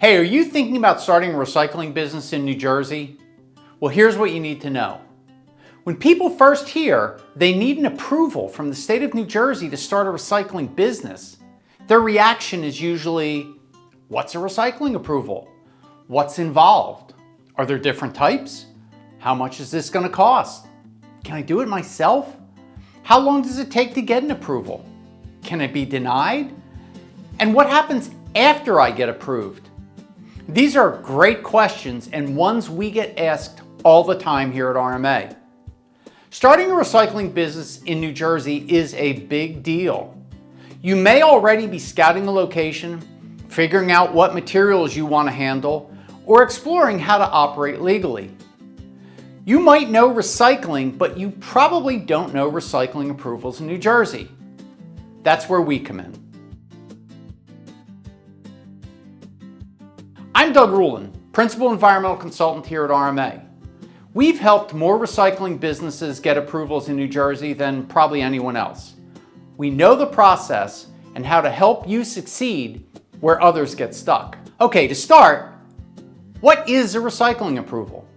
Hey, are you thinking about starting a recycling business in New Jersey? Well, here's what you need to know. When people first hear they need an approval from the state of New Jersey to start a recycling business, their reaction is usually, what's a recycling approval? What's involved? Are there different types? How much is this going to cost? Can I do it myself? How long does it take to get an approval? Can it be denied? And what happens after I get approved? These are great questions and ones we get asked all the time here at RMA. Starting a recycling business in New Jersey is a big deal. You may already be scouting a location, figuring out what materials you want to handle, or exploring how to operate legally. You might know recycling, but you probably don't know recycling approvals in New Jersey. That's where we come in. I'm Doug Rulin, Principal Environmental Consultant here at RMA. We've helped more recycling businesses get approvals in New Jersey than probably anyone else. We know the process and how to help you succeed where others get stuck. Okay, to start, what is a recycling approval?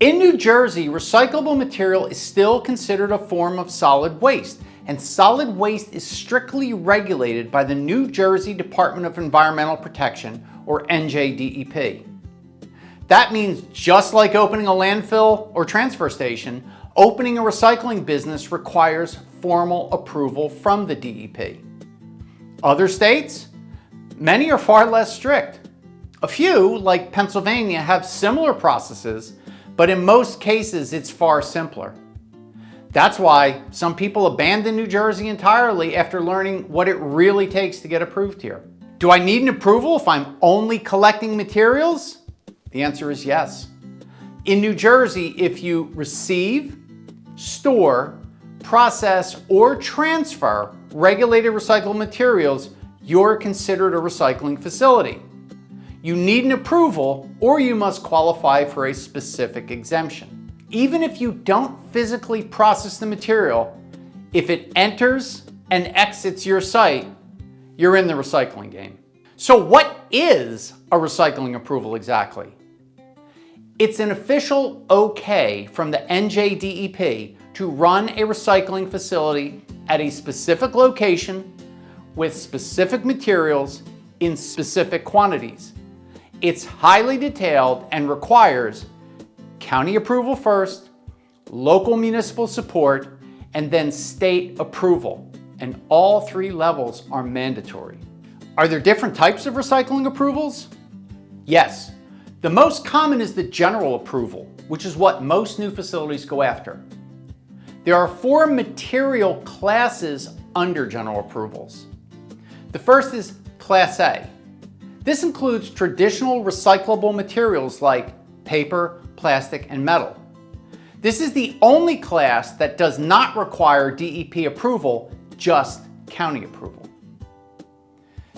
In New Jersey, recyclable material is still considered a form of solid waste, and solid waste is strictly regulated by the New Jersey Department of Environmental Protection, or NJDEP. That means just like opening a landfill or transfer station, opening a recycling business requires formal approval from the DEP. Other states? Many are far less strict. A few, like Pennsylvania, have similar processes, but in most cases it's far simpler. That's why some people abandon New Jersey entirely after learning what it really takes to get approved here. Do I need an approval if I'm only collecting materials? The answer is yes. In New Jersey, if you receive, store, process, or transfer regulated recycled materials, you're considered a recycling facility. You need an approval, or you must qualify for a specific exemption. Even if you don't physically process the material, if it enters and exits your site, you're in the recycling game. So what is a recycling approval exactly? It's an official okay from the NJDEP to run a recycling facility at a specific location with specific materials in specific quantities. It's highly detailed and requires county approval first, local municipal support, and then state approval. And all three levels are mandatory. Are there different types of recycling approvals? Yes. The most common is the general approval, which is what most new facilities go after. There are 4 material classes under general approvals. The first is Class A. This includes traditional recyclable materials like paper, plastic, and metal. This is the only class that does not require DEP approval, just county approval.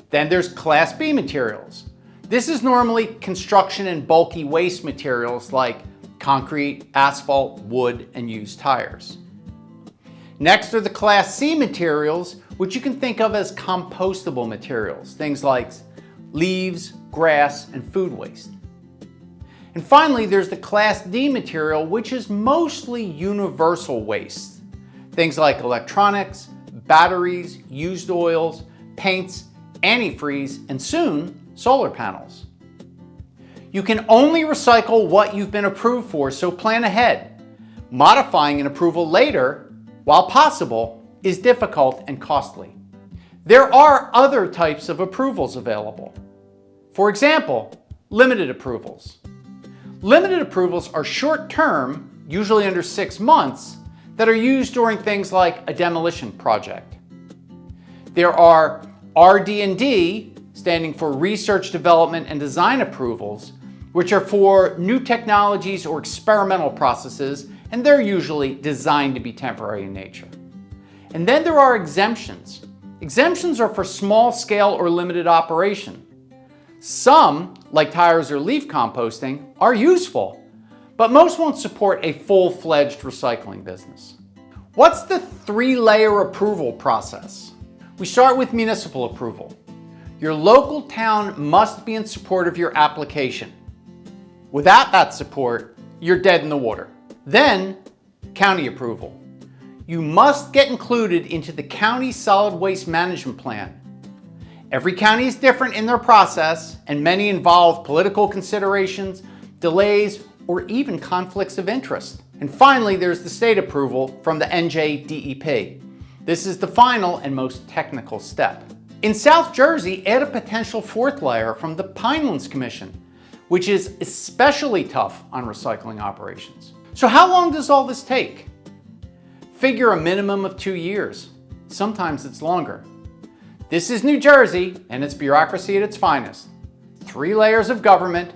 Then there's Class B materials. This is normally construction and bulky waste materials like concrete, asphalt, wood, and used tires. Next are the Class C materials, which you can think of as compostable materials, things like leaves, grass, and food waste. And finally, there's the Class D material, which is mostly universal waste, things like electronics, batteries, used oils, paints, antifreeze, and soon, solar panels. You can only recycle what you've been approved for, so plan ahead. Modifying an approval later, while possible, is difficult and costly. There are other types of approvals available. For example, limited approvals. Limited approvals are short-term, usually under 6 months, that are used during things like a demolition project. There are RD&D, standing for Research, Development, and Design approvals, which are for new technologies or experimental processes, and they're usually designed to be temporary in nature. And then there are exemptions. Exemptions are for small-scale or limited operation. Some, like tires or leaf composting, are useful, but most won't support a full-fledged recycling business. What's the 3-layer approval process? We start with municipal approval. Your local town must be in support of your application. Without that support, you're dead in the water. Then, county approval. You must get included into the county solid waste management plan. Every county is different in their process, and many involve political considerations, delays, or even conflicts of interest. And finally, there's the state approval from the NJDEP. This is the final and most technical step. In South Jersey, add a potential fourth layer from the Pinelands Commission, which is especially tough on recycling operations. So how long does all this take? Figure a minimum of 2 years. Sometimes it's longer. This is New Jersey and its bureaucracy at its finest. 3 layers of government,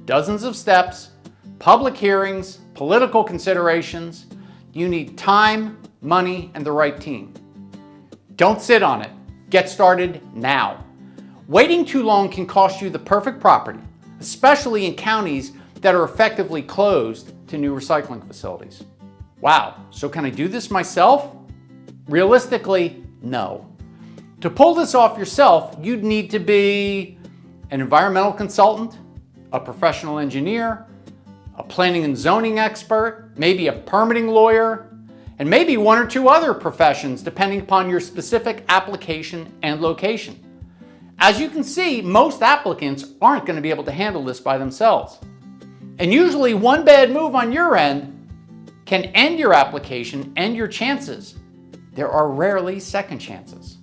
dozens of steps, public hearings, political considerations. You need time, money, and the right team. Don't sit on it. Get started now. Waiting too long can cost you the perfect property, especially in counties that are effectively closed to new recycling facilities. Wow, so can I do this myself? Realistically, no. To pull this off yourself, you'd need to be an environmental consultant, a professional engineer, a planning and zoning expert, maybe a permitting lawyer, and maybe 1 or 2 other professions depending upon your specific application and location. As you can see, most applicants aren't going to be able to handle this by themselves. And usually one bad move on your end can end your application and your chances. There are rarely second chances.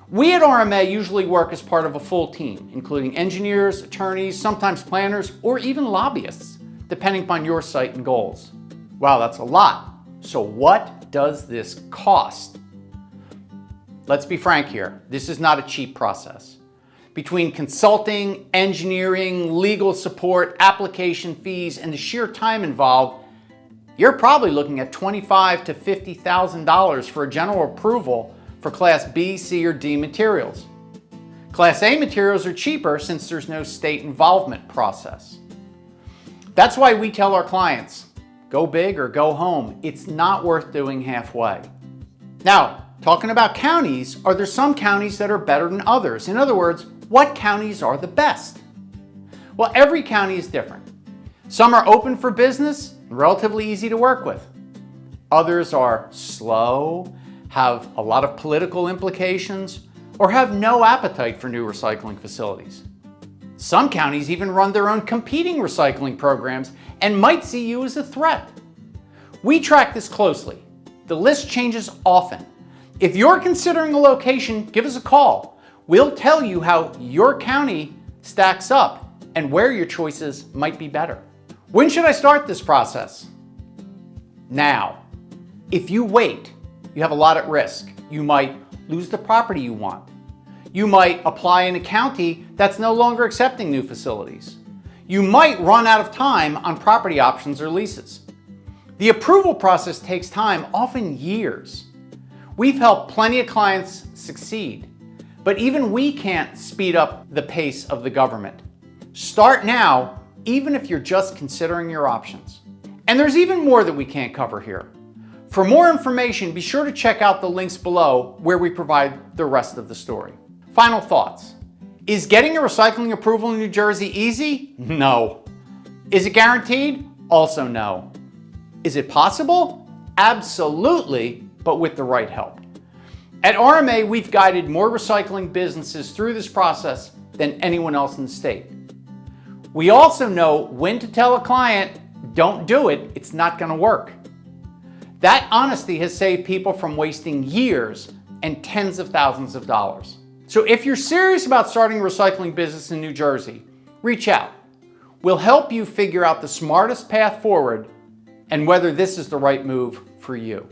We at RMA usually work as part of a full team, including engineers, attorneys, sometimes planners, or even lobbyists, depending upon your site and goals. Wow, that's a lot. So what does this cost? Let's be frank here. This is not a cheap process. Between consulting, engineering, legal support, application fees, and the sheer time involved, you're probably looking at $25,000 to $50,000 for a general approval for Class B, C, or D materials. Class A materials are cheaper since there's no state involvement process. That's why we tell our clients, go big or go home. It's not worth doing halfway. Now, talking about counties, are there some counties that are better than others? In other words, what counties are the best? Well, every county is different. Some are open for business and relatively easy to work with. Others are slow, have a lot of political implications, or have no appetite for new recycling facilities. Some counties even run their own competing recycling programs and might see you as a threat. We track this closely. The list changes often. If you're considering a location, give us a call. We'll tell you how your county stacks up and where your choices might be better. When should I start this process? Now. If you wait, you have a lot at risk. You might lose the property you want. You might apply in a county that's no longer accepting new facilities. You might run out of time on property options or leases. The approval process takes time, often years. We've helped plenty of clients succeed, but even we can't speed up the pace of the government. Start now, even if you're just considering your options. And there's even more that we can't cover here. For more information, be sure to check out the links below where we provide the rest of the story. Final thoughts. Is getting a recycling approval in New Jersey easy? No. Is it guaranteed? Also no. Is it possible? Absolutely, but with the right help. At RMA, we've guided more recycling businesses through this process than anyone else in the state. We also know when to tell a client, don't do it, it's not going to work. That honesty has saved people from wasting years and tens of thousands of dollars. So if you're serious about starting a recycling business in New Jersey, reach out. We'll help you figure out the smartest path forward and whether this is the right move for you.